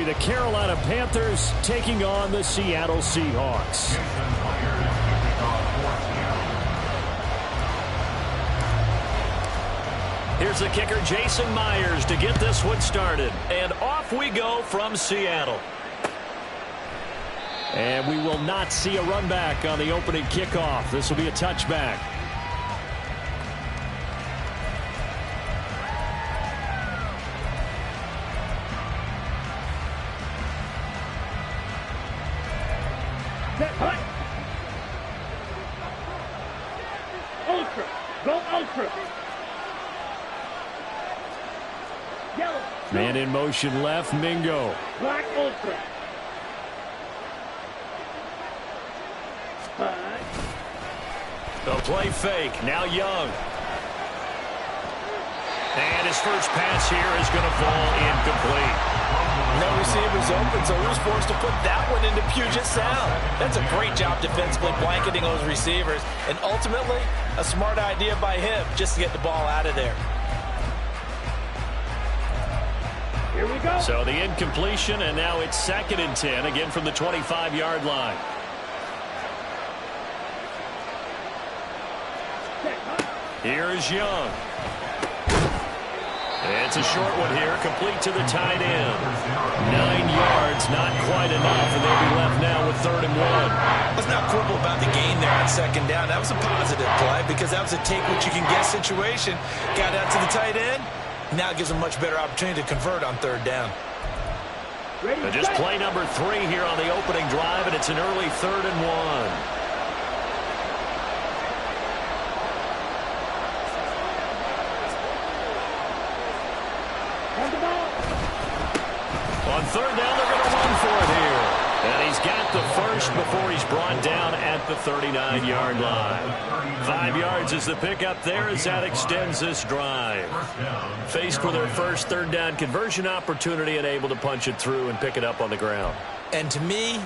the Carolina Panthers taking on the Seattle Seahawks. Here's the kicker, Jason Myers, to get this one started. And off we go from Seattle. And we will not see a run back on the opening kickoff. This will be a touchback. Ultra. Go ultra. Yellow. Man in motion left, Mingo. Black ultra. The play fake. Now Young. And his first pass here is going to fall incomplete. No receivers open, so he was forced to put that one into Puget Sound. That's a great job defensively blanketing those receivers. And ultimately, a smart idea by him just to get the ball out of there. Here we go. So the incompletion, and now it's 2nd and 10, again from the 25-yard line. Here's Young. It's a short one here, complete to the tight end. 9 yards, not quite enough, and they'll be left now with 3rd and 1. Let's not quibble about the gain there on 2nd down. That was a positive play because that was a take-what-you-can-get situation. Got out to the tight end. Now it gives them much better opportunity to convert on 3rd down. Just play number 3 here on the opening drive, and it's an early 3rd and 1. On 3rd down, they're going to run for it here. And he's got the first before he's brought down at the 39-yard line. 5 yards is the pickup there as that extends this drive. Faced with their first 3rd down conversion opportunity and able to punch it through and pick it up on the ground. And to me,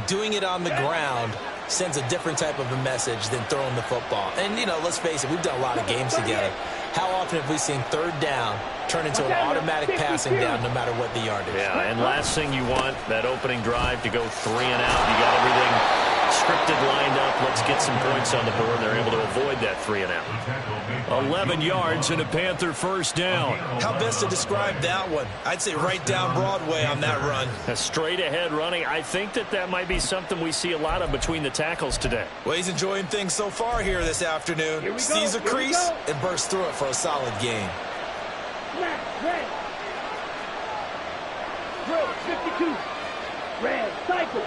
doing it on the ground sends a different type of a message than throwing the football. And, you know, let's face it, we've done a lot of games together. How often have we seen 3rd down turn into an automatic passing down no matter what the yardage? Yeah, and last thing you want, that opening drive to go 3 and out. You got everything scripted, lined up. Let's get some points on the board. They're able to avoid that 3 and out. 11 yards and a Panther first down. How best to describe that one? I'd say right down Broadway on that run. A straight ahead running. I think that might be something we see a lot of between the tackles today. Well, he's enjoying things so far here this afternoon. Sees a crease and bursts through it for a solid gain. Black, red. Red, 52. Red, cycle.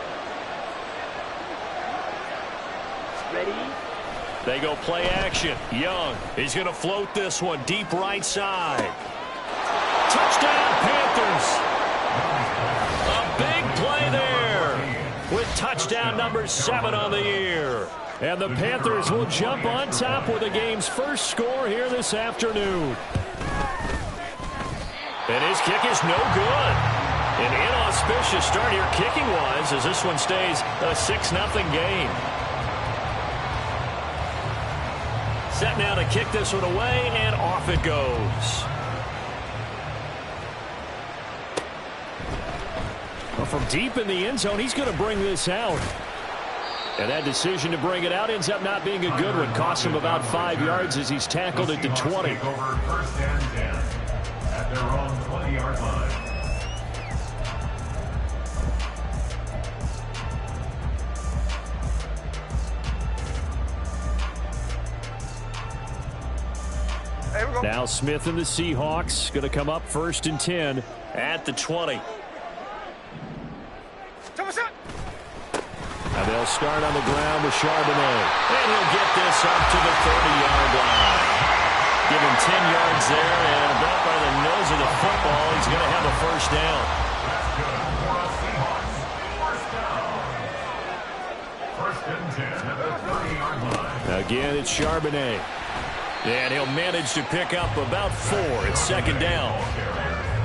Ready? They go play action. Young, he's going to float this one deep right side. Touchdown, Panthers. A big play there with touchdown number 7 on the year. And the Panthers will jump on top with the game's first score here this afternoon. And his kick is no good. An inauspicious start here kicking-wise as this one stays a 6-0 game. Set now to kick this one away, and off it goes. Well, from deep in the end zone, he's going to bring this out. And that decision to bring it out ends up not being a good one. Costs him about 5 yards as he's tackled at the 20. Over 1st and 10 at their own 20-yard line. Now Smith and the Seahawks going to come up 1st and 10 at the 20. And they'll start on the ground with Charbonnet. And he'll get this up to the 30-yard line. Give him 10 yards there, and about by the nose of the football, he's going to have a first down. That's good for a Seahawks. First down. 1st and 10 at the 30-yard line. Again, it's Charbonnet. And he'll manage to pick up about 4. It's 2nd down.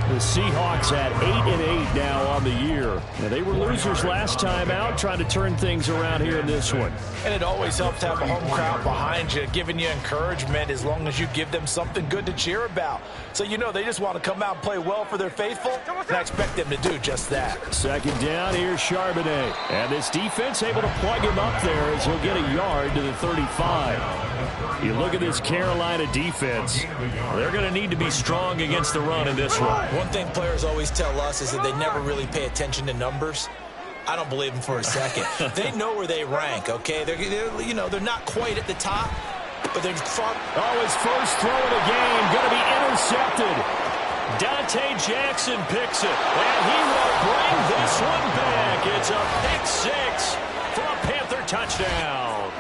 The Seahawks at 8-8 now on the year. Now, they were losers last time out, trying to turn things around here in this one. And it always helps to have a home crowd behind you, giving you encouragement as long as you give them something good to cheer about. So you know they just want to come out and play well for their faithful, and I expect them to do just that. Second down, here's Charbonnet. And this defense able to plug him up there as he'll get a yard to the 35. You look at this Carolina defense, they're going to need to be strong against the run in this one. One thing players always tell us is that they never really pay attention to numbers. I don't believe them for a second. They know where they rank, okay? They're not quite at the top, but they're far. Oh, his first throw of the game going to be intercepted. Dante Jackson picks it, and he will bring this one back. It's a pick six for a Panther touchdown.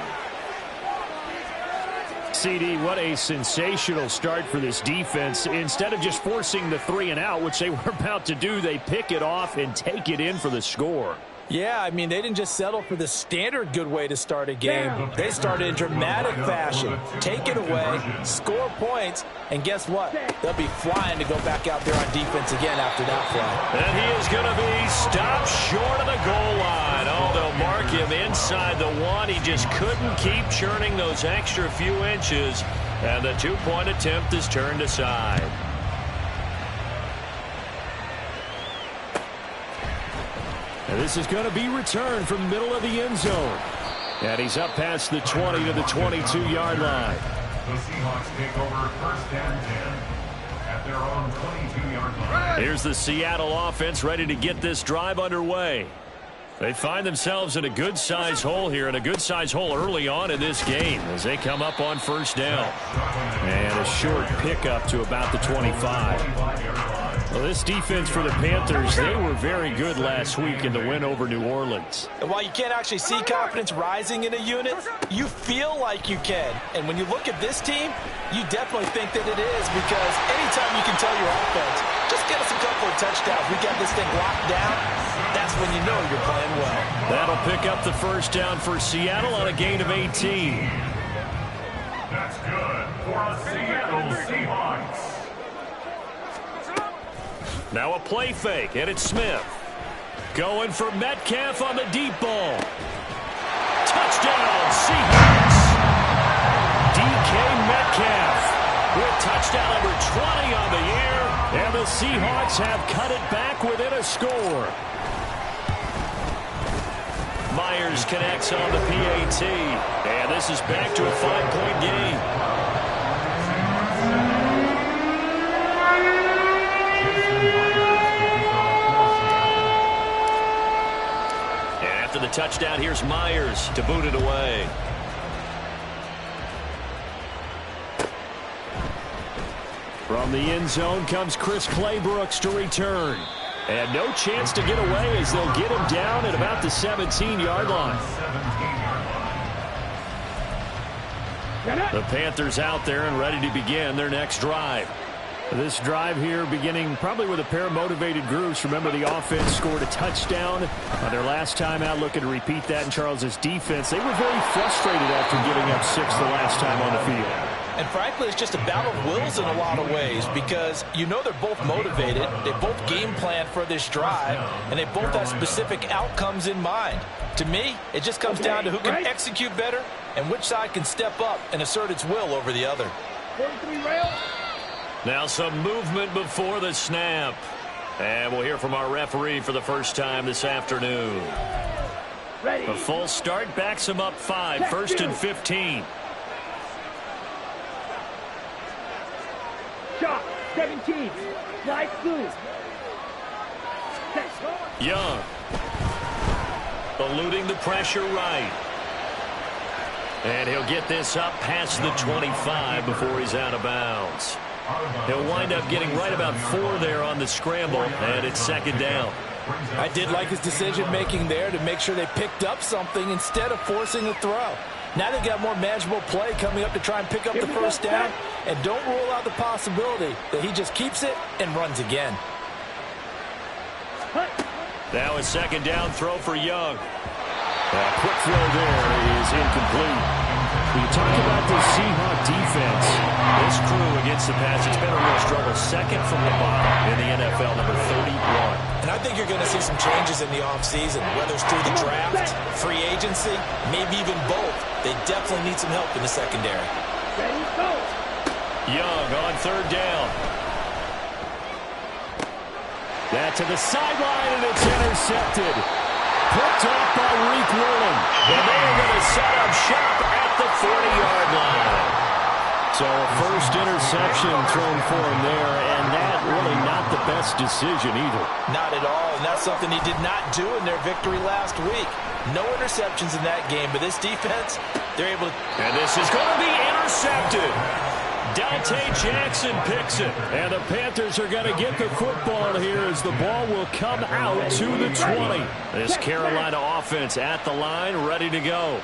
CD, what a sensational start for this defense. Instead of just forcing the 3-and-out, which they were about to do, they pick it off and take it in for the score. Yeah, I mean, they didn't just settle for the standard good way to start a game. They started in dramatic fashion. Take it away, score points, and guess what? They'll be flying to go back out there on defense again after that play. And he is going to be stopped short of the goal line. Oh, they'll mark him inside the one. He just couldn't keep churning those extra few inches, and the two-point attempt is turned aside. And this is going to be returned from the middle of the end zone. And he's up past the 20 to the 22-yard line. The Seahawks take over first and 10 at their own 22-yard line. Here's the Seattle offense ready to get this drive underway. They find themselves in a good-sized hole here, and a good-sized hole early on in this game as they come up on first down. And a short pickup to about the 25. Well, this defense for the Panthers, they were very good last week in the win over New Orleans. And while you can't actually see confidence rising in a unit, you feel like you can. And when you look at this team, you definitely think that it is, because anytime you can tell your offense, just get us a couple of touchdowns, we got this thing locked down, that's when you know you're playing well. That'll pick up the first down for Seattle on a gain of 18. That's good for the Seattle Seahawks. Now a play fake, and it's Smith. Going for Metcalf on the deep ball. Touchdown, Seahawks! DK Metcalf with touchdown number 20 on the year, and the Seahawks have cut it back within a score. Myers connects on the PAT, and this is back to a 5-point game. The touchdown, here's Myers to boot it away. From the end zone comes Chris Claybrooks to return. And no chance to get away as they'll get him down at about the 17-yard line. The Panthers out there and ready to begin their next drive. This drive here beginning probably with a pair of motivated groups. Remember, the offense scored a touchdown on their last time out, looking to repeat that in Charles's defense. They were very frustrated after giving up 6 the last time on the field. And frankly, it's just a battle of wills in a lot of ways, because you know they're both motivated, they both game plan for this drive, and they both have specific outcomes in mind. To me, it just comes down to who can execute better and which side can step up and assert its will over the other. 43 rail. Now some movement before the snap. And we'll hear from our referee for the first time this afternoon. Ready. A full start backs him up 5, first and 15. Shot, 17. Slide through. Young. Eluding the pressure right. And he'll get this up past the 25 before he's out of bounds. He'll wind up getting right about 4 there on the scramble, and it's second down. I did like his decision-making there to make sure they picked up something instead of forcing a throw. Now they got more manageable play coming up to try and pick up the first down, and don't rule out the possibility that he just keeps it and runs again. Now a second down throw for Young. A quick throw there is incomplete. When you talk about the Seahawks defense, This crew against the pass, it's been a real struggle. Second from the bottom in the NFL, number 31. And I think you're going to see some changes in the offseason, whether it's through the draft, free agency, maybe even both. They definitely need some help in the secondary. Ready, go. Young on third down. That to the sideline, and it's intercepted. Picked off by Reek Willing. And they are going to set up shop at the 40-yard line. So a first interception thrown for him there, and that really not the best decision either. Not at all, and that's something he did not do in their victory last week. No interceptions in that game, but this defense, they're able to... And this is going to be intercepted. Dante Jackson picks it, and the Panthers are going to get the football here as the ball will come out to the 20. This Carolina offense at the line, ready to go.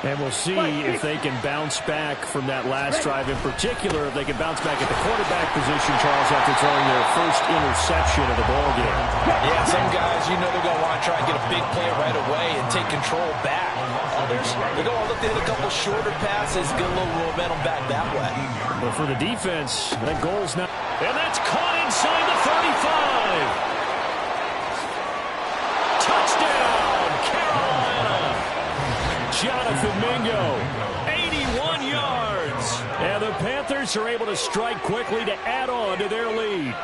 And we'll see if they can bounce back from that last drive. In particular, if they can bounce back at the quarterback position, Charles, after throwing their first interception of the ball game. Yeah, some guys, you know they're going to want to try and get a big play right away and take control back. Others, they're going to look to hit a couple shorter passes, get a little momentum back that way. But for the defense, that goal's not... And that's caught inside the 35. Touchdown, Carolina! Jonathan Mingo, 81 yards. And the Panthers are able to strike quickly to add on to their lead.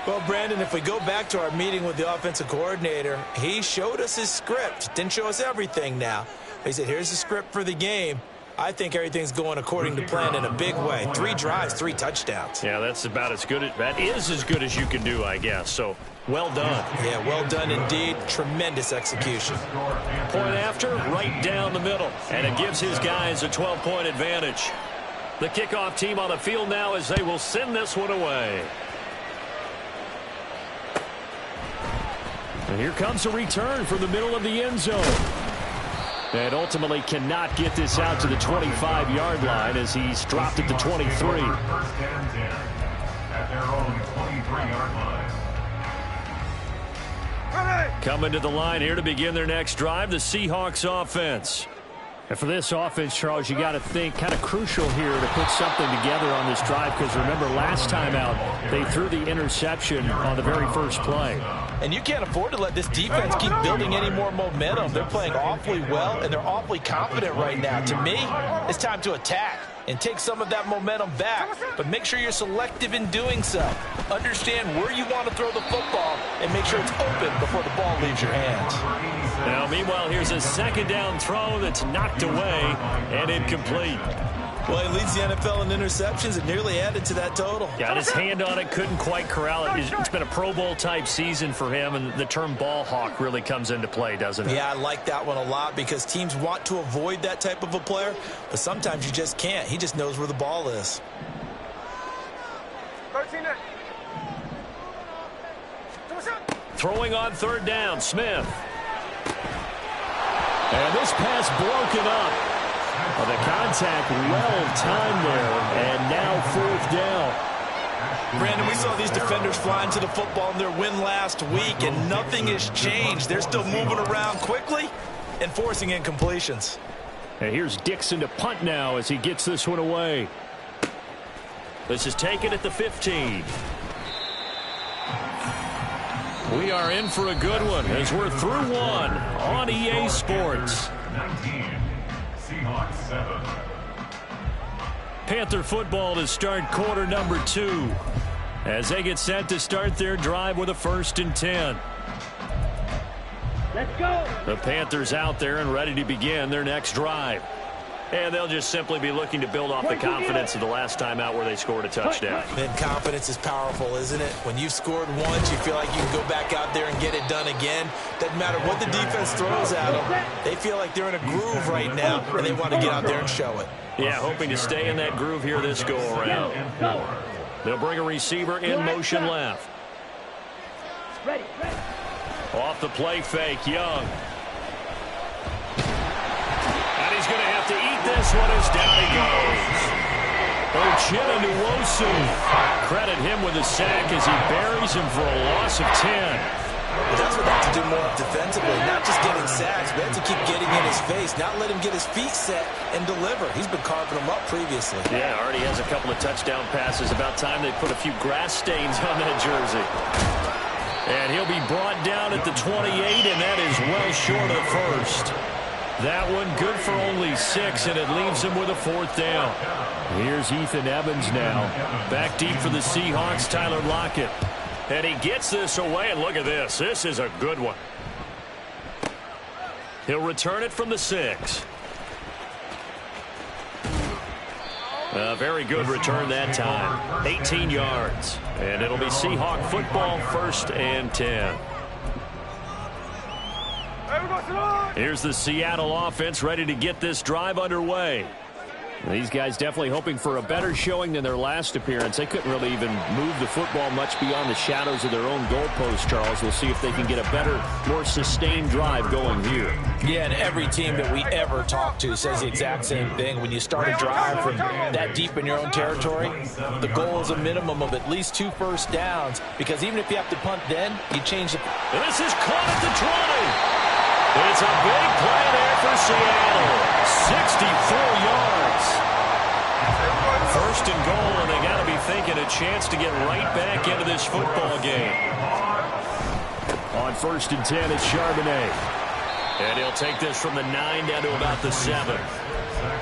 Well, Brandon, if we go back to our meeting with the offensive coordinator, he showed us his script. Didn't show us everything now. He said, here's the script for the game. I think everything's going according to plan in a big way. 3 drives, 3 touchdowns. Yeah, that's about as good. That is as good as you can do, I guess. So, well done. Yeah, well done indeed. Tremendous execution. Point after, right down the middle. And it gives his guys a 12-point advantage. The kickoff team on the field now as they will send this one away. And here comes a return from the middle of the end zone. And ultimately cannot get this out to the 25-yard line as he's dropped at the 23. First and 10 at their own 23-yard line. Coming to the line here to begin their next drive, the Seahawks offense. And for this offense, Charles, you got to think kind of crucial here to put something together on this drive because remember last time out they threw the interception on the very first play. And you can't afford to let this defense keep building any more momentum. They're playing awfully well, and they're awfully confident right now. To me, it's time to attack and take some of that momentum back, but make sure you're selective in doing so. Understand where you want to throw the football and make sure it's open before the ball leaves your hands. Now, meanwhile, here's a second down throw that's knocked away and incomplete. Well, he leads the NFL in interceptions and nearly added to that total. Got his hand on it, couldn't quite corral it. It's been a Pro Bowl-type season for him, and the term ball hawk really comes into play, doesn't it? Yeah, I like that one a lot because teams want to avoid that type of a player, but sometimes you just can't. He just knows where the ball is. Throwing on third down, Smith. And this pass broken up. Well, the contact well-timed there, and now fourth down. Brandon, we saw these defenders flying to the football in their win last week, and nothing has changed. They're still moving around quickly and forcing incompletions. And here's Dixon to punt now as he gets this one away. This is taken at the 15. We are in for a good one as we're through one on EA Sports. 19, Seahawks 7. Panther football to start quarter number 2 as they get set to start their drive with a 1st and 10. Let's go. The Panthers out there and ready to begin their next drive. And they'll just simply be looking to build off the confidence of the last time out where they scored a touchdown. And confidence is powerful, isn't it? When you've scored once, you feel like you can go back out there and get it done again. Doesn't matter what the defense throws at them. They feel like they're in a groove right now, and they want to get out there and show it. Yeah, hoping to stay in that groove here this go-around. They'll bring a receiver in motion left. Ready. Off the play fake, Young. And he's going to have to eat this one as down he goes. Uchenna Nwosu. Credit him with a sack as he buries him for a loss of 10. That's what they have to do more defensively, not just getting sacks, but had to keep getting in his face, not let him get his feet set and deliver. He's been carving them up previously. Yeah, already has a couple of touchdown passes. About time they put a few grass stains on that jersey. And he'll be brought down at the 28, and that is well short of the first. That one good for only 6, and it leaves him with a 4th down. Here's Ethan Evans now. Back deep for the Seahawks, Tyler Lockett. And he gets this away, and look at this. This is a good one. He'll return it from the 6. A very good return that time. 18 yards. And it'll be Seahawk football, 1st and 10. Here's the Seattle offense ready to get this drive underway. These guys definitely hoping for a better showing than their last appearance. They couldn't really even move the football much beyond the shadows of their own goalpost, Charles. We'll see if they can get a better, more sustained drive going here. Yeah, and every team that we ever talk to says the exact same thing. When you start a drive from that deep in your own territory, the goal is a minimum of at least 2 first downs, because even if you have to punt then, you change the... This is caught at the 20. It's a big play there for Seattle. 64 yards. 1st and goal, and they got to be thinking a chance to get right back into this football game. On 1st and 10, it's Charbonnet. And he'll take this from the 9 down to about the 7.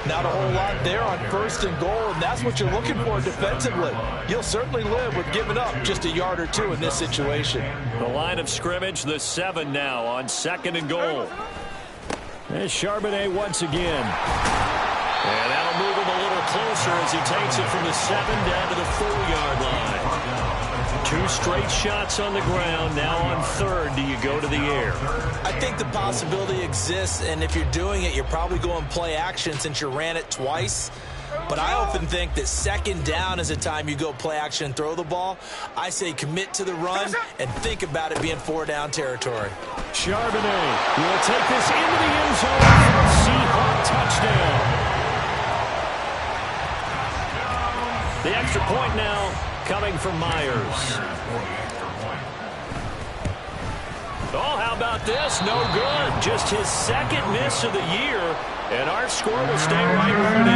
Not a whole lot there on 1st and goal, and that's what you're looking for defensively. You'll certainly live with giving up just a yard or 2 in this situation. The line of scrimmage, the 7 now on 2nd and goal. There's Charbonnet once again. And that'll move him a little closer as he takes it from the 7 down to the 4-yard line. 2 straight shots on the ground. Now on 3rd, do you go to the air? I think the possibility exists, and if you're doing it, you're probably going play action since you ran it twice. But I often think that 2nd down is a time you go play action and throw the ball. I say commit to the run and think about it being 4-down territory. Charbonnet will take this into the end zone for a Seahawk touchdown. The extra point now coming from Myers. Oh, how about this? No good. Just his 2nd miss of the year, and our score will stay right where it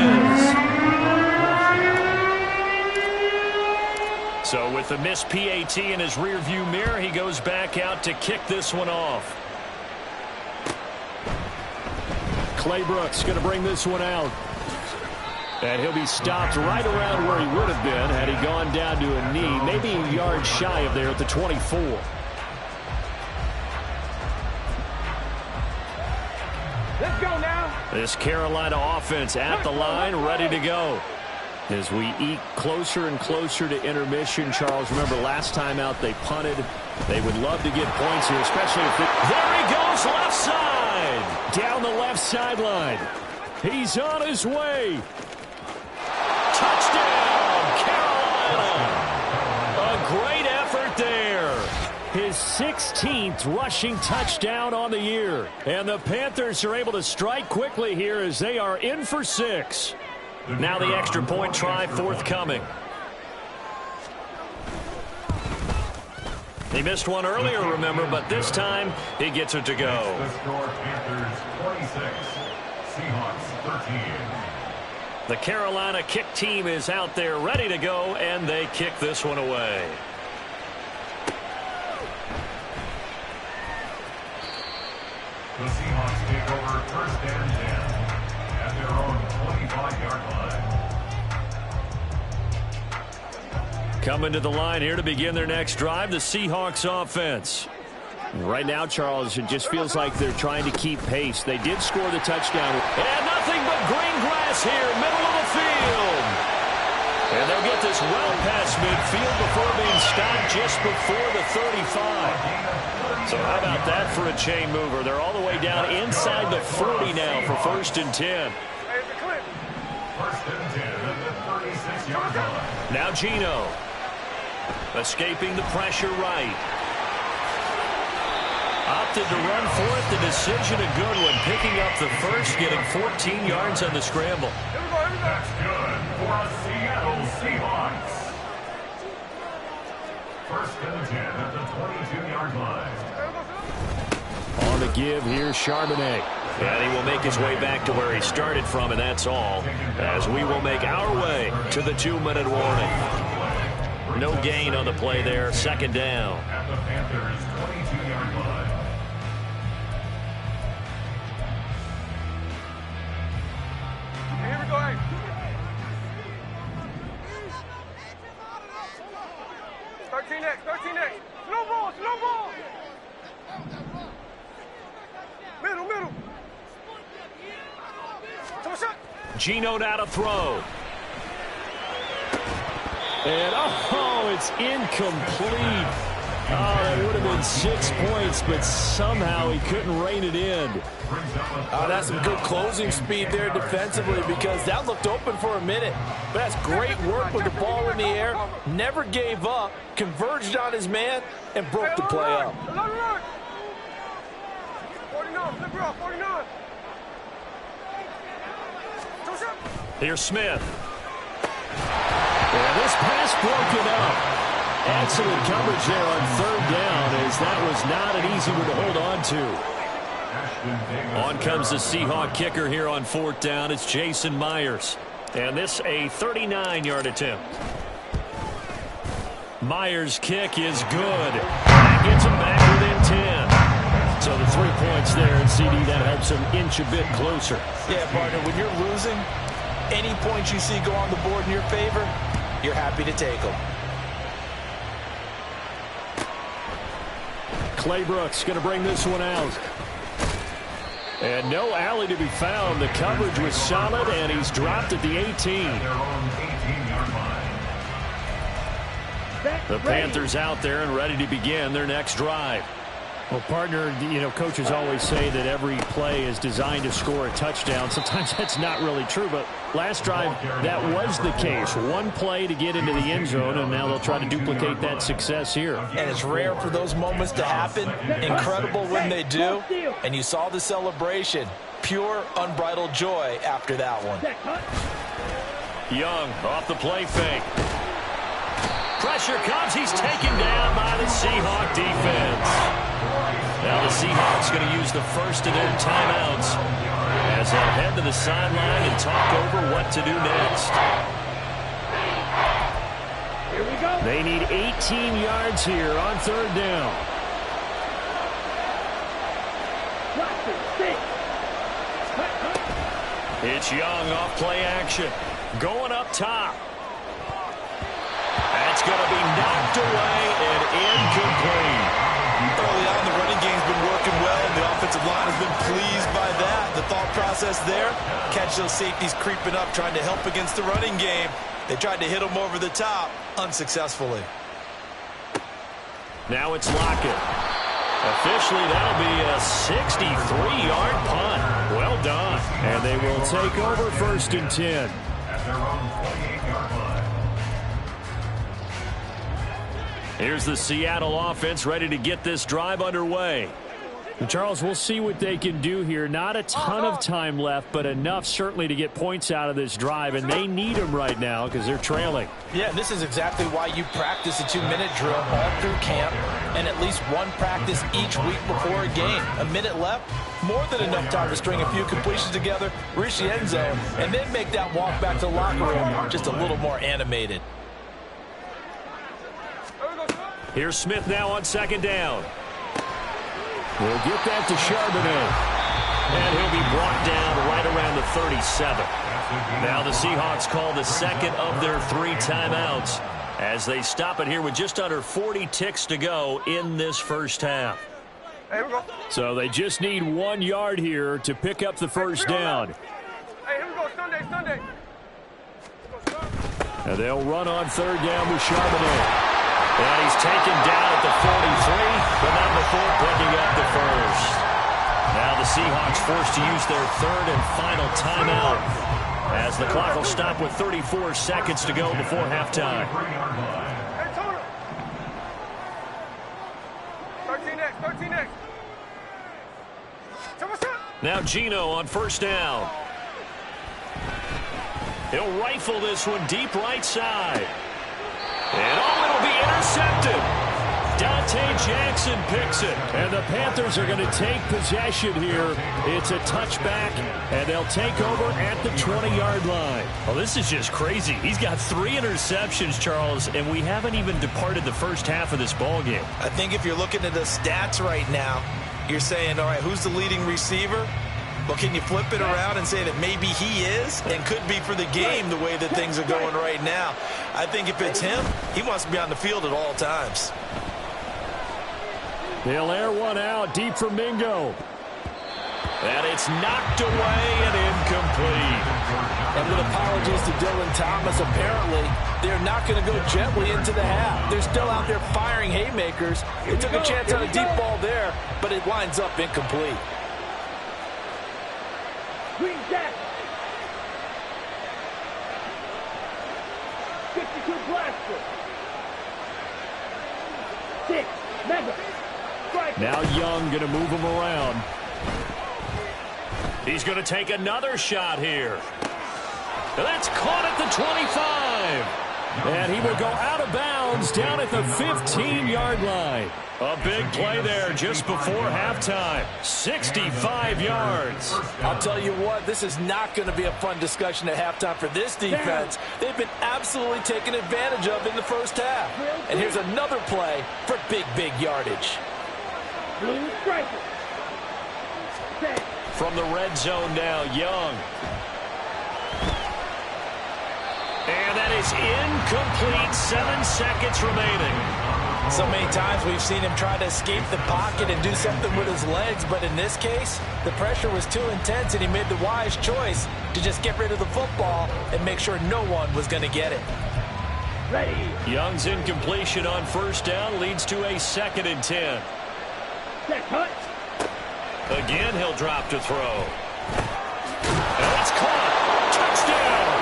is. So with the missed PAT in his rearview mirror, he goes back out to kick this one off. Clay Brooks going to bring this one out. And he'll be stopped right around where he would have been had he gone down to a knee, maybe a yard shy of there at the 24. Let's go now. This Carolina offense at the line, ready to go. As we eke closer and closer to intermission, Charles, remember last time out they punted. They would love to get points here, especially if they... There he goes, left side! Down the left sideline. He's on his way. Touchdown, Carolina! A great effort there. His 16th rushing touchdown on the year. And the Panthers are able to strike quickly here as they are in for 6. Now the extra point try forthcoming. He missed one earlier, remember, but this time he gets it to go. The score, Panthers 26, Seahawks 13. The Carolina kick team is out there ready to go, and they kick this one away. The Seahawks take over 1st and 10 at their own 25-yard line. Coming to the line here to begin their next drive, the Seahawks offense. Right now, Charles, it just feels like they're trying to keep pace. They did score the touchdown. And nothing but green grass here, middle of the field. And they'll get this well past midfield before being stopped just before the 35. So how about that for a chain mover? They're all the way down inside the 40 now for 1st and 10. 1st and 10 at the 36-yard line. Now Gino. Escaping the pressure right. Opted to run for it. The decision a good one. Picking up the first, getting 14 yards on the scramble. That's good for a Seattle Seahawks. 1st and 10 at the 22-yard line. On the give, here's Charbonnet. And he will make his way back to where he started from, and that's all, as we will make our way to the 2-minute warning. No gain on the play there, second down. At the Panthers' 22-yard line. Here we go, hey. Thirteen X. Slow ball. Middle. Gino now to throw. And, it's incomplete. That would have been 6 points, but somehow he couldn't rein it in. That's some good closing speed there defensively, because that looked open for a minute. But that's great work with the ball in the air. Never gave up, converged on his man, and broke the play up. 49. Here's Smith. And this pass broken up. Excellent coverage there on third down, as that was not an easy one to hold on to. On comes the Seahawk kicker here on fourth down. It's Jason Myers. And this a 39-yard attempt. Myers' kick is good. That gets him back within 10. So the 3 points there, and CD, that helps him inch a bit closer. Yeah, partner, when you're losing, any points you see go on the board in your favor, you're happy to take them. Clay Brooks going to bring this one out. And no alley to be found. The coverage was solid, and he's dropped at the 18. The Panthers out there and ready to begin their next drive. Well, partner, coaches always say that every play is designed to score a touchdown. Sometimes that's not really true, but last drive, that was the case. One play to get into the end zone, and now they'll try to duplicate that success here. And it's rare for those moments to happen. Incredible when they do. And you saw the celebration. Pure, unbridled joy after that one. Young off the play fake. Pressure comes. He's taken down by the Seahawk defense. Now the Seahawks going to use the first of their timeouts as they'll head to the sideline and talk over what to do next. Here we go. They need 18 yards here on third down. It's Young off play action. Going up top. That's going to be knocked away and incomplete. Early on, the running game's been working well, and the offensive line has been pleased by that. The thought process there, catch those safeties creeping up, trying to help against the running game. They tried to hit them over the top, unsuccessfully. Now it's Lockett. Officially, that'll be a 63-yard punt. Well done. And they will take over first and 10. At their own 28-yard line. Here's the Seattle offense ready to get this drive underway. And Charles, we'll see what they can do here. Not a ton of time left, but enough certainly to get points out of this drive, and they need them right now because they're trailing. Yeah, this is exactly why you practice a 2-minute drill all through camp and at least one practice each week before a game. A minute left, more than enough time to string a few completions together, reach the end zone, and then make that walk back to the locker room just a little more animated. Here's Smith now on second down. We'll get that to Charbonnet. And he'll be brought down right around the 37. Now the Seahawks call the second of their 3 timeouts as they stop it here with just under 40 ticks to go in this first half. Hey, here we go. So they just need 1 yard here to pick up the first down. Hey, here we go. Sunday. And they'll run on third down with Charbonnet. And he's taken down at the 43, but not before picking up the first. Now the Seahawks forced to use their third and final timeout as the clock will stop with 34 seconds to go before halftime. Hey, Tony. 13X. Now Gino on first down. He'll rifle this one deep right side. And it'll be intercepted. Jackson picks it. And the Panthers are going to take possession here. It's a touchback, and they'll take over at the 20-yard line. Well, this is just crazy. He's got 3 interceptions, Charles, and we haven't even departed the first half of this ballgame. I think if you're looking at the stats right now, you're saying, all right, who's the leading receiver? Well, can you flip it around and say that maybe he is and could be for the game the way that things are going right now? I think if it's him, he wants to be on the field at all times. They'll air one out deep for Mingo. And it's knocked away and incomplete. And with apologies to Dylan Thomas, apparently they're not going to go gently into the half. They're still out there firing haymakers. They took a chance on a deep ball there, but it winds up incomplete. Green Jack. 52 blaster. 6 mega. Strike. Now Young going to move him around. He's going to take another shot here. And that's caught at the 25. And he will go out of bounds down at the 15-yard line. A big play there just before halftime. 65 yards. I'll tell you what, this is not going to be a fun discussion at halftime for this defense. They've been absolutely taken advantage of in the first half. And here's another play for big yardage. Blue striker. From the red zone now, Young. And that is incomplete. 7 seconds remaining. So many times we've seen him try to escape the pocket and do something with his legs, but in this case, the pressure was too intense and he made the wise choice to just get rid of the football and make sure no one was going to get it. Ready. Young's incompletion on first down leads to a 2nd and 10. Set cut. Again, he'll drop to throw. And it's caught. Touchdown.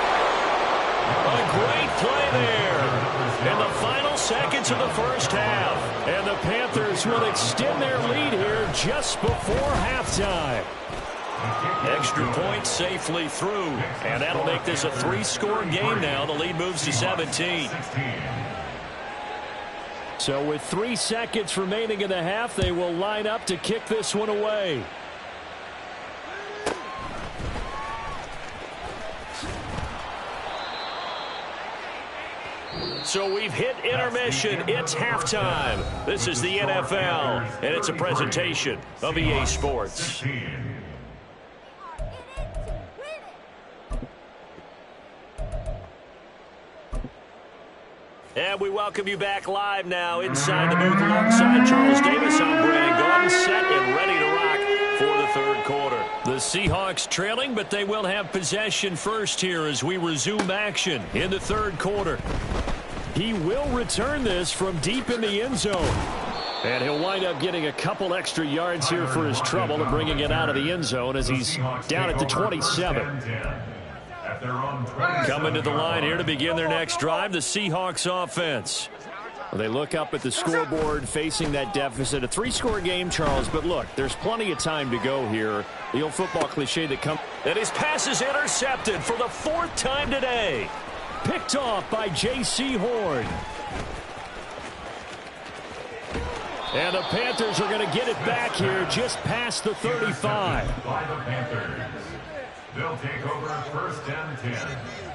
A great play there. In the final seconds of the first half. And the Panthers will extend their lead here just before halftime. Extra point safely through. And that'll make this a 3-score game now. The lead moves to 17. So with 3 seconds remaining in the half, they will line up to kick this one away. So we've hit intermission. It's halftime. This is the NFL, and it's a presentation of EA Sports. And we welcome you back live now inside the booth alongside Charles Davis. I'm Brandon Gordon, set and ready to rock for the third quarter. The Seahawks trailing, but they will have possession first here as we resume action in the third quarter. He will return this from deep in the end zone. And he'll wind up getting a couple extra yards here for his trouble and bringing it out of the end zone as he's down at the 27. Coming to the line here to begin their next drive, the Seahawks offense. Well, they look up at the scoreboard facing that deficit. A 3-score game, Charles, but look, there's plenty of time to go here. The old football cliche that comes. And his pass is intercepted for the 4th time today. Picked off by J.C. Horn. And the Panthers are going to get it back here just past the 35. By the Panthers. They'll take over 1st and 10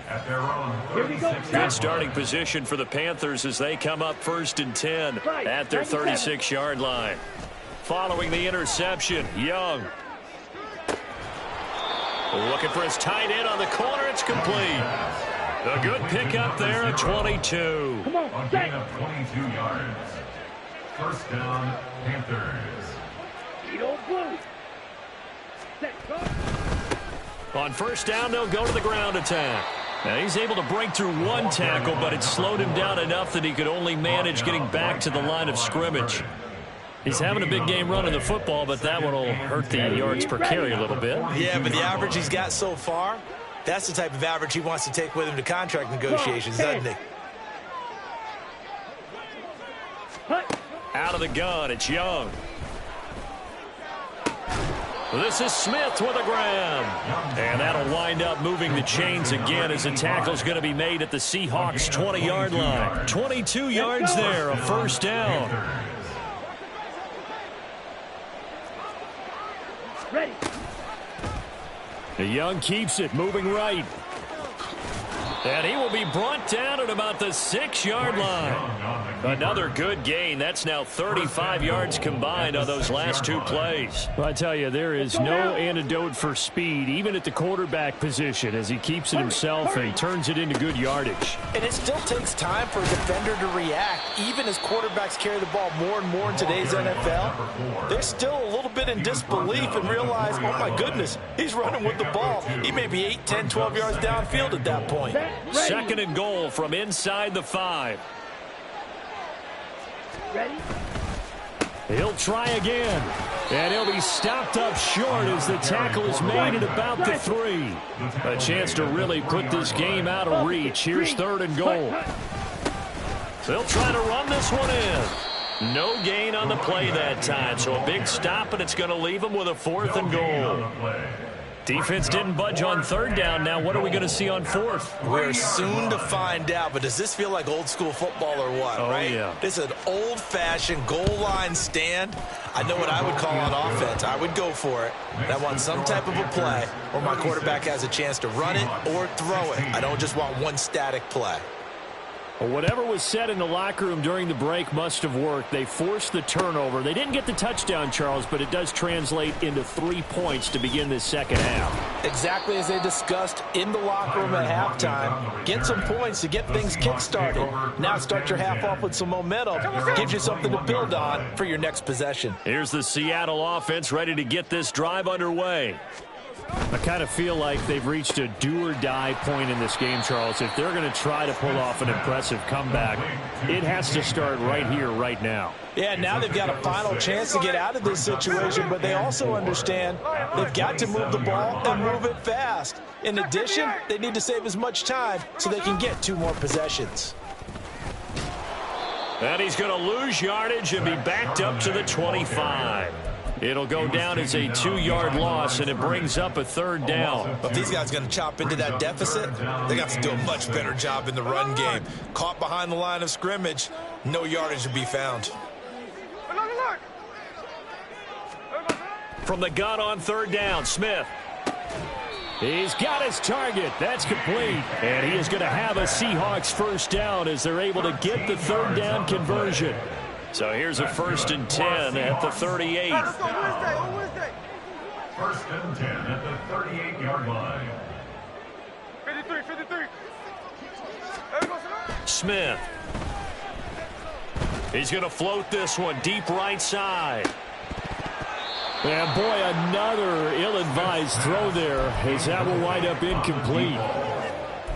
at their own 36. Good starting position for the Panthers as they come up 1st and 10 at their 36-yard line. Following the interception, Young. Looking for his tight end on the corner. It's complete. A good pickup there at 22. Come on, A gain of 22 yards. 1st down, Panthers. Edo blue. Set cut. On 1st down, they'll go to the ground attack. Now, he's able to break through 1 tackle, but it slowed him down enough that he could only manage getting back to the line of scrimmage. He's having a big game running the football, but that one will hurt the yards per carry a little bit. Yeah, but the average he's got so far, that's the type of average he wants to take with him to contract negotiations, doesn't he? Out of the gun, it's Young. This is Smith with a grab. And that'll wind up moving the chains again as the tackle's going to be made at the Seahawks 20-yard line. 22 yards there, a 1st down. Ready. The Young keeps it, moving right. And he will be brought down at about the 6-yard line. Another good gain. That's now 35 yards combined on those last 2 plays. Well, I tell you, there is no antidote for speed, even at the quarterback position, as he keeps it himself and turns it into good yardage. And it still takes time for a defender to react. Even as quarterbacks carry the ball more and more in today's NFL, they're still a little bit in disbelief and realize, oh my goodness, he's running with the ball. He may be 8, 10, 12 yards downfield at that point. Second and goal from inside the 5. Ready. He'll try again. And he'll be stopped up short as the tackle is made at about the 3. A chance to really put this game out of reach. Here's third and goal. They'll try to run this one in. No gain on the play that time, so a big stop, and it's going to leave them with a 4th and goal. Defense didn't budge on third down. Now what are we going to see on 4th? We're soon to find out, but does this feel like old school football or what, right? Yeah. This is an old-fashioned goal line stand. I know what I would call on offense. I would go for it. And I want some type of a play where my quarterback has a chance to run it or throw it. I don't just want one static play. Well, whatever was said in the locker room during the break must have worked. They forced the turnover. They didn't get the touchdown, Charles, but it does translate into 3 points to begin this second half. Exactly as they discussed in the locker room at halftime. Get some points to get things kick-started. Now start your half off with some momentum. Gives you something to build on for your next possession. Here's the Seattle offense ready to get this drive underway. I kind of feel like they've reached a do-or-die point in this game, Charles. If they're going to try to pull off an impressive comeback, it has to start right here, right now. Yeah, now they've got a final chance to get out of this situation, but they also understand they've got to move the ball and move it fast. In addition, they need to save as much time so they can get 2 more possessions. And he's going to lose yardage and be backed up to the 25. It'll go down as a 2-yard loss, and it brings up a 3rd down. If these guys are going to chop into that deficit, they got to do a much better job in the run game. Caught behind the line of scrimmage, no yardage to be found. From the gun on 3rd down, Smith. He's got his target. That's complete. And he is going to have a Seahawks 1st down as they're able to get the 3rd down conversion. So here's a 1st and 10 at the 38. 1st and 10 at the 38-yard line. 53. Smith. He's going to float this one deep right side. And boy, another ill-advised throw there as that will wind up incomplete.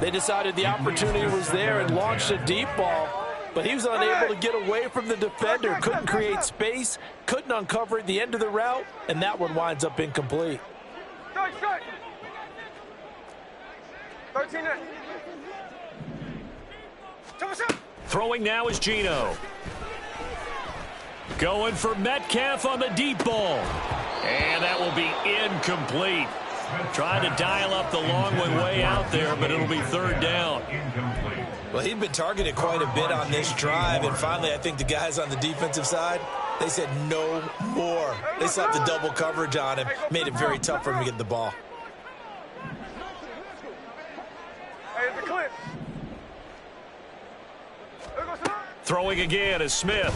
They decided the opportunity was there and launched a deep ball. But he was unable to get away from the defender, couldn't create space, couldn't uncover at the end of the route, and that one winds up incomplete. 13. Throwing now is Gino. Going for Metcalf on the deep ball. And that will be incomplete. Trying to dial up the long one way out there, but it'll be 3rd down. Well, he'd been targeted quite a bit on this drive, and finally I think the guys on the defensive side, they said no more. They slapped the double coverage on him, made it very tough for him to get the ball. Throwing again is Smith.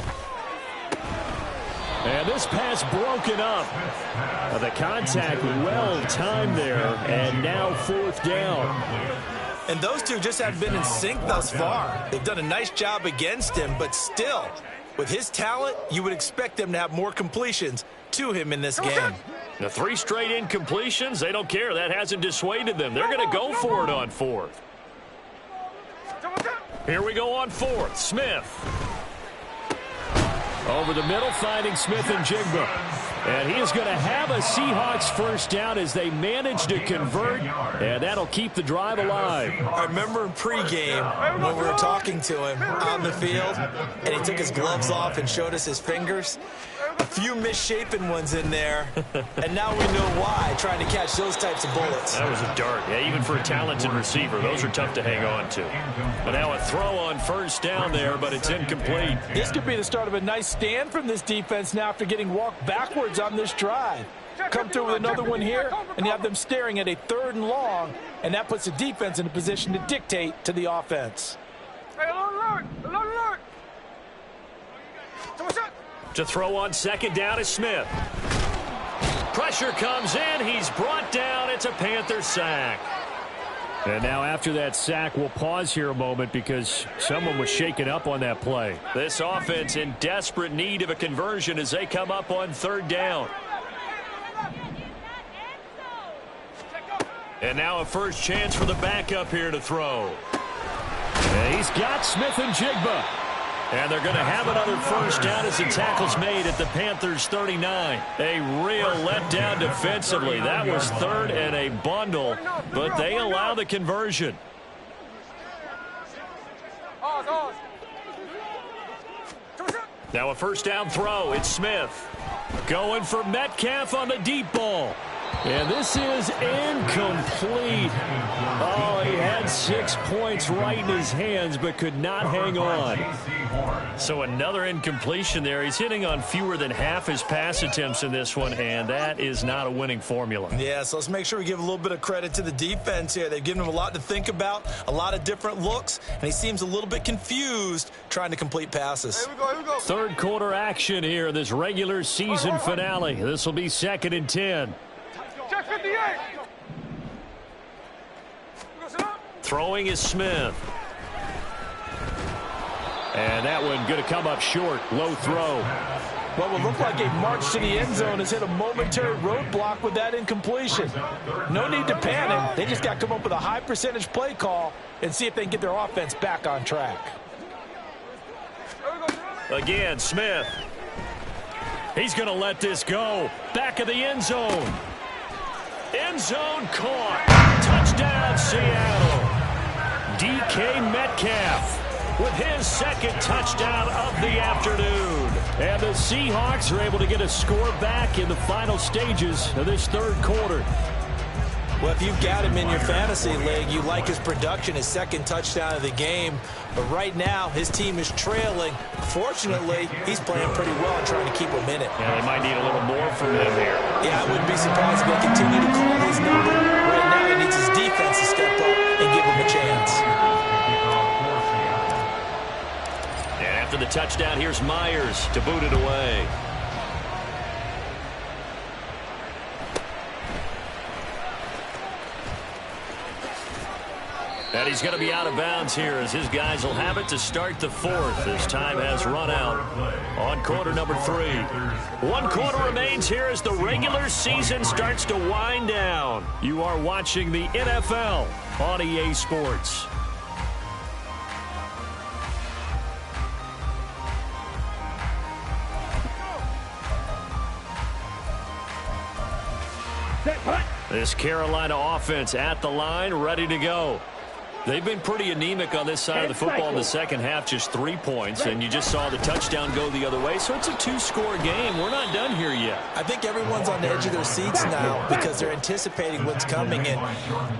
And this pass broken up. The contact well timed there, and now 4th down. And those two just haven't been in sync thus far. They've done a nice job against him, but still, with his talent, you would expect them to have more completions to him in this game. The 3 straight incompletions, they don't care. That hasn't dissuaded them. They're going to go for it on 4th. Here we go on 4th. Smith. Over the middle, finding Smith and Jigba. And he is going to have a Seahawks 1st down as they manage to convert, and that'll keep the drive alive. I remember in pregame when we were talking to him on the field, and he took his gloves off and showed us his fingers. A few misshapen ones in there, and now we know why, trying to catch those types of bullets. That was a dart. Yeah, even for a talented receiver, those are tough to hang on to. But now a throw on 1st down there, but it's incomplete. This could be the start of a nice stand from this defense now after getting walked backwards on this drive. come through with another one here, and you have them staring at a 3rd and long, and that puts the defense in a position to dictate to the offense. Hey, alert! Alert! To throw on 2nd down is Smith. Pressure comes in. He's brought down. It's a Panther sack. And now after that sack, we'll pause here a moment because someone was shaken up on that play. This offense in desperate need of a conversion as they come up on 3rd down. And now a first chance for the backup here to throw. And he's got Smith and Jigba. And they're going to have another first down as the tackle's made at the Panthers' 39. A real letdown defensively. That was 3rd and a bundle, but they allow the conversion. Now a first down throw. It's Smith. Going for Metcalf on the deep ball. And this is incomplete. Oh, he had 6 points right in his hands, but could not hang on. So another incompletion there. He's hitting on fewer than half his pass attempts in this one, and that is not a winning formula. Yeah, so let's make sure we give a little bit of credit to the defense here. They've given him a lot to think about, a lot of different looks, and he seems a little bit confused trying to complete passes. Here we go. 3rd quarter action here in this regular season finale. This will be 2nd and 10. Check 58. Throwing is Smith. And that one going to come up short. Low throw. What will look like a march to the end zone has hit a momentary roadblock with that incompletion. No need to panic. They just got to come up with a high percentage play call and see if they can get their offense back on track. Again, Smith. He's going to let this go. Back of the end zone. End zone caught. Touchdown, Seattle. DK Metcalf with his 2nd touchdown of the afternoon. And the Seahawks are able to get a score back in the final stages of this 3rd quarter. Well, if you've got him in your fantasy league, you like his production, his 2nd touchdown of the game. But right now, his team is trailing. Fortunately, he's playing pretty well and trying to keep him in it. Yeah, they might need a little more from him here. Yeah, I wouldn't be surprised if they continue to call his number. Right now, he needs his defense to step up and give him a chance. And after the touchdown, here's Myers to boot it away. And he's going to be out of bounds here as his guys will have it to start the 4th as time has run out on quarter number 3. 1 quarter remains here as the regular season starts to wind down. You are watching the NFL on EA Sports. This Carolina offense at the line, ready to go. They've been pretty anemic on this side of the football in the 2nd half, just 3 points, and you just saw the touchdown go the other way. So it's a 2-score game. We're not done here yet. I think everyone's on the edge of their seats now because they're anticipating what's coming, and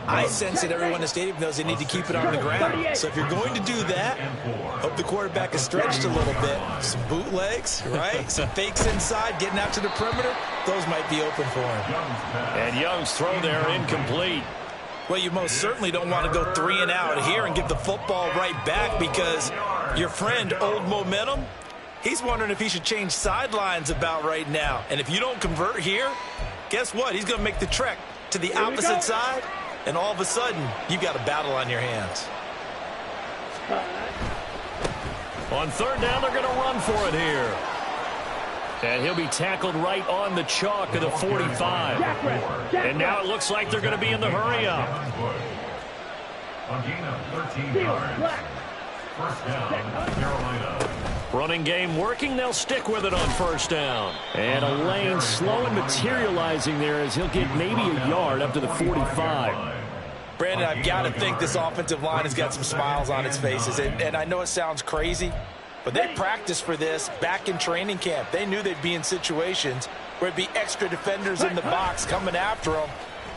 I sense that everyone in the stadium knows they need to keep it on the ground. So if you're going to do that, hope the quarterback is stretched a little bit. Some bootlegs, right? Some fakes inside, getting out to the perimeter. Those might be open for him. And Young's throw there incomplete. Well, you most certainly don't want to go 3 and out here and give the football right back because your friend, Old Momentum, he's wondering if he should change sidelines about right now. And if you don't convert here, guess what? He's going to make the trek to the opposite side, and all of a sudden, you've got a battle on your hands. On 3rd down, they're going to run for it here. And he'll be tackled right on the chalk of the 45. And now it looks like they're going to be in the hurry-up. A gain of 13 yards. First down, Carolina. Running game working. They'll stick with it on 1st down. And a lane slow and materializing there as he'll get maybe a yard up to the 45. Brandon, I've got to think this offensive line has got some smiles on its faces. And I know it sounds crazy, but they practiced for this back in training camp. They knew they'd be in situations where it'd be extra defenders in the box coming after them,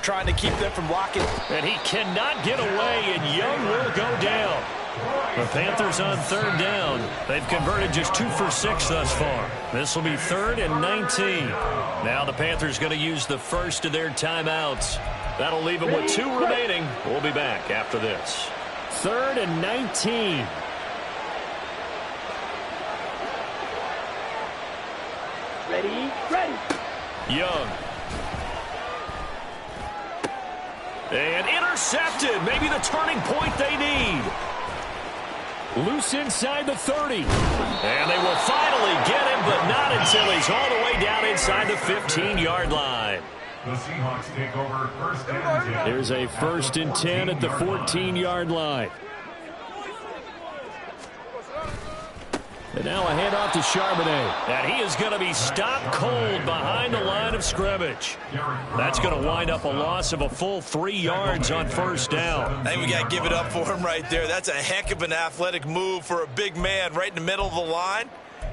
trying to keep them from blocking. And he cannot get away, and Young will go down. The Panthers on third down. They've converted just 2 for 6 thus far. This will be 3rd and 19. Now the Panthers going to use the first of their timeouts. That'll leave them with 2 remaining. We'll be back after this. 3rd and 19. Ready, ready. Young. And intercepted. Maybe the turning point they need. Loose inside the 30. And they will finally get him, but not until he's all the way down inside the 15-yard line. The Seahawks take over 1st and 10. There's a 1st and 10 at the 14-yard line. And now a handoff to Charbonnet. And he is going to be stopped cold behind the line of scrimmage. That's going to wind up a loss of a full 3 yards on 1st down. I think we got to give it up for him right there. That's a heck of an athletic move for a big man right in the middle of the line.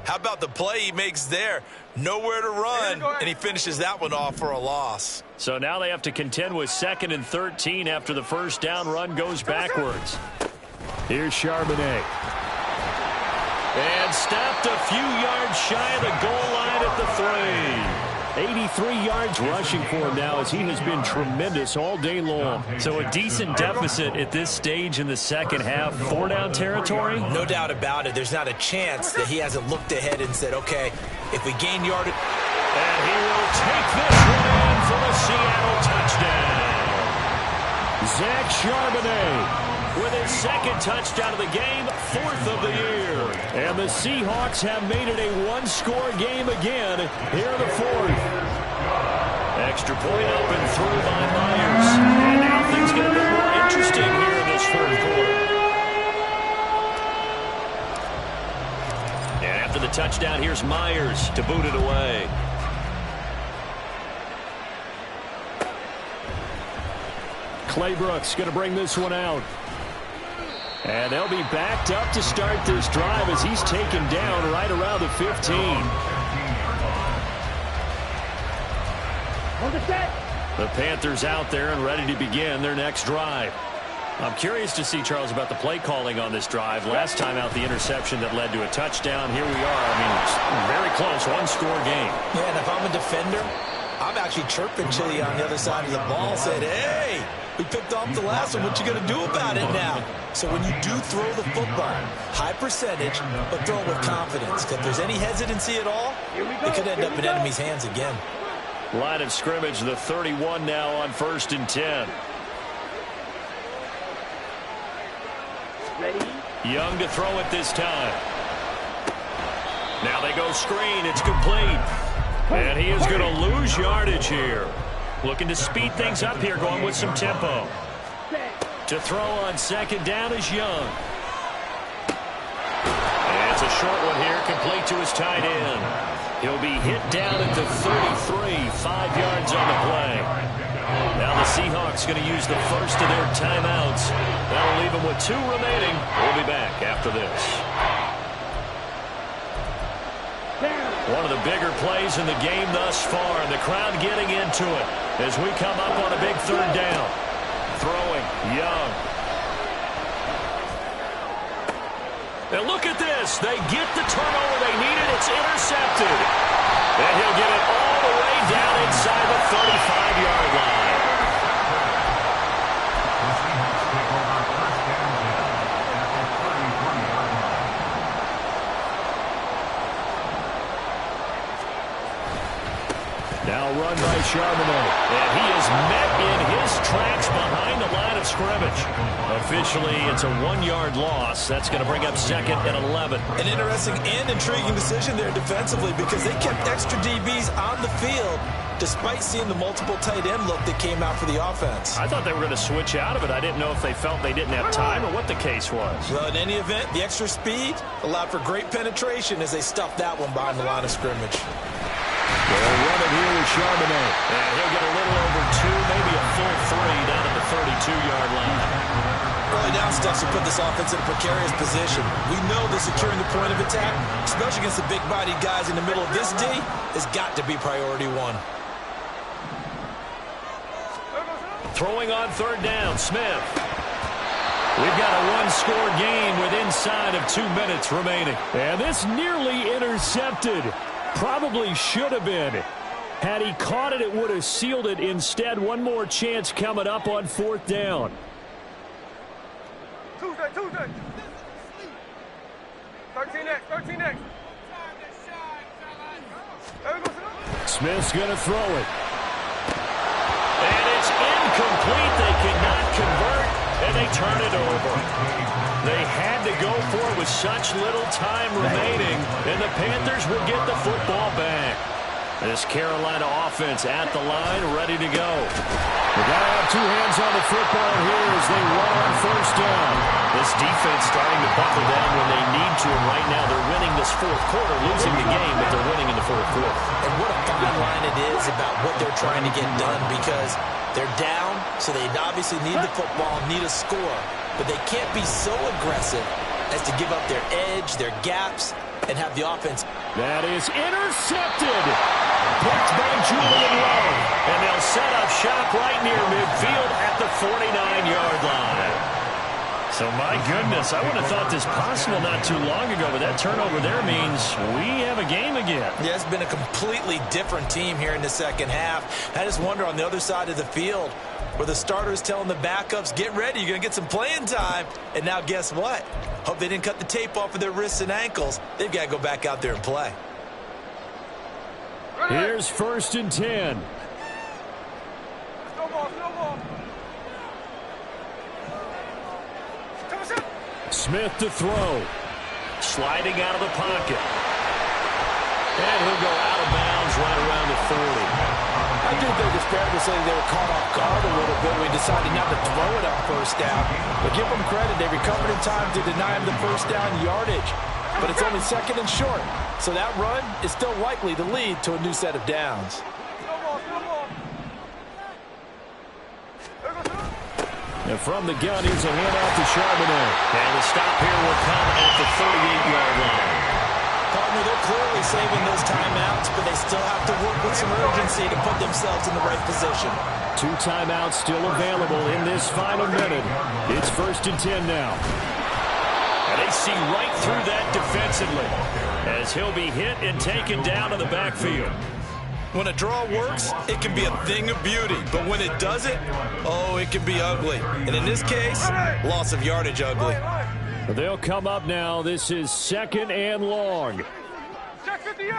How about the play he makes there? Nowhere to run, and he finishes that one off for a loss. So now they have to contend with 2nd and 13 after the 1st down run goes backwards. Here's Charbonnet. And stopped a few yards shy of the goal line at the 3. 83 yards rushing for him now as he has been tremendous all day long. So a decent deficit at this stage in the second half. 4-down territory? No doubt about it. There's not a chance that he hasn't looked ahead and said, okay, if we gain yardage. And he will take this one in for the Seattle touchdown. Zach Charbonnet with his 2nd touchdown of the game, 4th of the year. And the Seahawks have made it a 1-score game again here in the 4th. Extra point up and through by Myers. And now things get a bit more interesting here in this 4th quarter. And after the touchdown, here's Myers to boot it away. Clay Brooks going to bring this one out. And they'll be backed up to start this drive as he's taken down right around the 15. On the set. The Panthers out there and ready to begin their next drive. I'm curious to see, Charles, about the play calling on this drive. Last time out, the interception that led to a touchdown. Here we are. I mean, it's very close, 1-score game. Yeah, and if I'm a defender, I'm actually chirping Chili on the other side of the ball, said, hey, we picked off the last one. What you going to do about it now? So when you do throw the football, high percentage, but throw it with confidence. Because if there's any hesitancy at all, it could end up in enemy's hands again. Line of scrimmage, the 31 now on 1st and 10. Ready. Young to throw it this time. Now they go screen. It's complete. And he is going to lose yardage here. Looking to speed things up here, going with some tempo. To throw on 2nd down is Young. And it's a short one here, complete to his tight end. He'll be hit down at the 33, 5 yards on the play. Now the Seahawks going to use the first of their timeouts. That'll leave them with 2 remaining. We'll be back after this. One of the bigger plays in the game thus far, and the crowd getting into it as we come up on a big 3rd down. Throwing, Young. And look at this. They get the turnover they needed. It's intercepted. And he'll get it all the way down inside the 35-yard line. Now run by Charbonnet. And he is met in his tracks behind the line of scrimmage. Officially, it's a 1-yard loss. That's going to bring up 2nd and 11. An interesting and intriguing decision there defensively because they kept extra DBs on the field despite seeing the multiple tight end look that came out for the offense. I thought they were going to switch out of it. I didn't know if they felt they didn't have time or what the case was. Well, in any event, the extra speed allowed for great penetration as they stuffed that one behind the line of scrimmage. They'll run it here with Charbonnet. And he'll get a little over 2, maybe a full 3 down at the 32-yard line. Early down stuff should put this offense in a precarious position. We know that securing the point of attack, especially against the big-bodied guys in the middle of this D, has got to be priority 1. Throwing on 3rd down, Smith. We've got a one-score game with inside of 2 minutes remaining. And this nearly intercepted. Probably should have been. Had he caught it, it would have sealed it. Instead, one more chance coming up on 4th down. Tuesday. 13X. Smith's going to throw it. And it's incomplete. They cannot convert, and they turn it over. They had to go for it with such little time remaining, and the Panthers will get the football back. This Carolina offense at the line, ready to go. They got to have 2 hands on the football here as they run on 1st down. This defense starting to buckle down when they need to, and right now they're winning this 4th quarter, losing the game, but they're winning in the 4th quarter. And what a fine line it is about what they're trying to get done, because they're down, so they obviously need the football, need a score, but they can't be so aggressive as to give up their edge, their gaps, and have the offense. That is intercepted. Picked by Julian Love. And they'll set up shop right near midfield at the 49-yard line. So, my goodness, I would have thought this possible not too long ago, but that turnover there means we have a game again. Yeah, it's been a completely different team here in the second half. I just wonder on the other side of the field where the starters telling the backups, get ready, you're going to get some playing time. And now guess what? Hope they didn't cut the tape off of their wrists and ankles. They've got to go back out there and play. Here's 1st and 10. Snowball. Smith to throw. Sliding out of the pocket. And he'll go out of bounds right around the 40. I do think it's fair to say they were caught off guard a little bit. We decided not to throw it on 1st down. But give them credit. They recovered in time to deny him the 1st down yardage. But it's only 2nd and short. So that run is still likely to lead to a new set of downs. And from the gun, here's a handoff to Charbonnet. And the stop here will come at the 38-yard line. Partner, they're clearly saving those timeouts, but they still have to work with some urgency to put themselves in the right position. 2 timeouts still available in this final minute. It's 1st and 10 now. And they see right through that defensively as he'll be hit and taken down to the backfield. When a draw works, it can be a thing of beauty. But when it doesn't, oh, it can be ugly. And in this case, loss of yardage ugly. They'll come up now. This is 2nd and long. Check 58.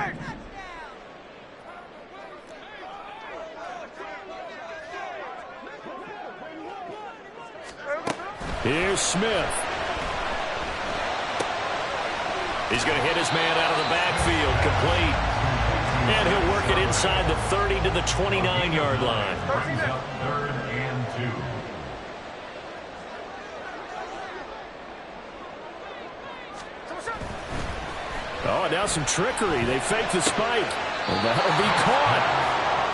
Here's Smith. He's going to hit his man out of the backfield. Complete. And he'll work it inside the 30 to the 29-yard line. 3rd and 2. Oh, now some trickery. They fake the spike. And that'll be caught.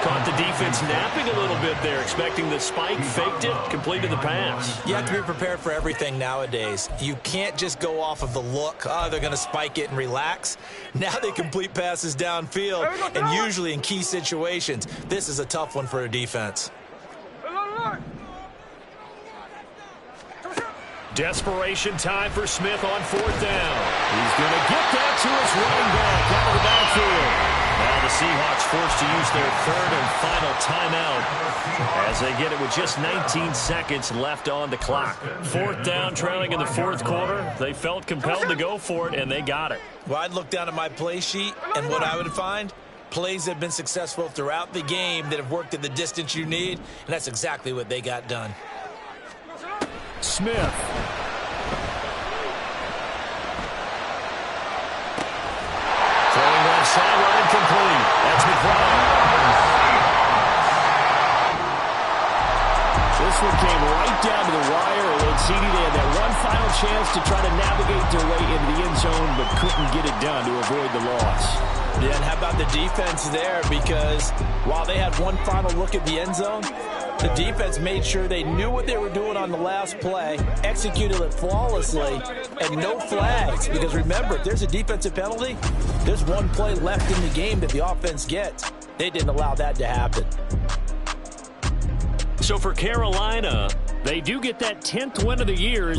Caught the defense napping a little bit there, expecting the spike, faked it, completed the pass. You have to be prepared for everything nowadays. You can't just go off of the look, oh, they're going to spike it and relax. Now they complete passes downfield, and usually in key situations, this is a tough one for a defense. Desperation time for Smith on 4th down. He's going to get that to his running back out of the backfield. Now the Seahawks forced to use their 3rd and final timeout as they get it with just 19 seconds left on the clock. 4th down, trailing in the 4th quarter. They felt compelled to go for it, and they got it. Well, I'd look down at my play sheet, and what I would find, plays that have been successful throughout the game that have worked at the distance you need, and that's exactly what they got done. Smith. Throwing left sideline complete. That's McBride. This one came right down to the wire. And CD, they had that one final chance to try to navigate their way into the end zone, but couldn't get it done to avoid the loss. Yeah, and how about the defense there? Because while they had one final look at the end zone, the defense made sure they knew what they were doing on the last play, executed it flawlessly, and no flags. Because remember, if there's a defensive penalty, there's one play left in the game that the offense gets. They didn't allow that to happen. So for Carolina, they do get that 10th win of the year.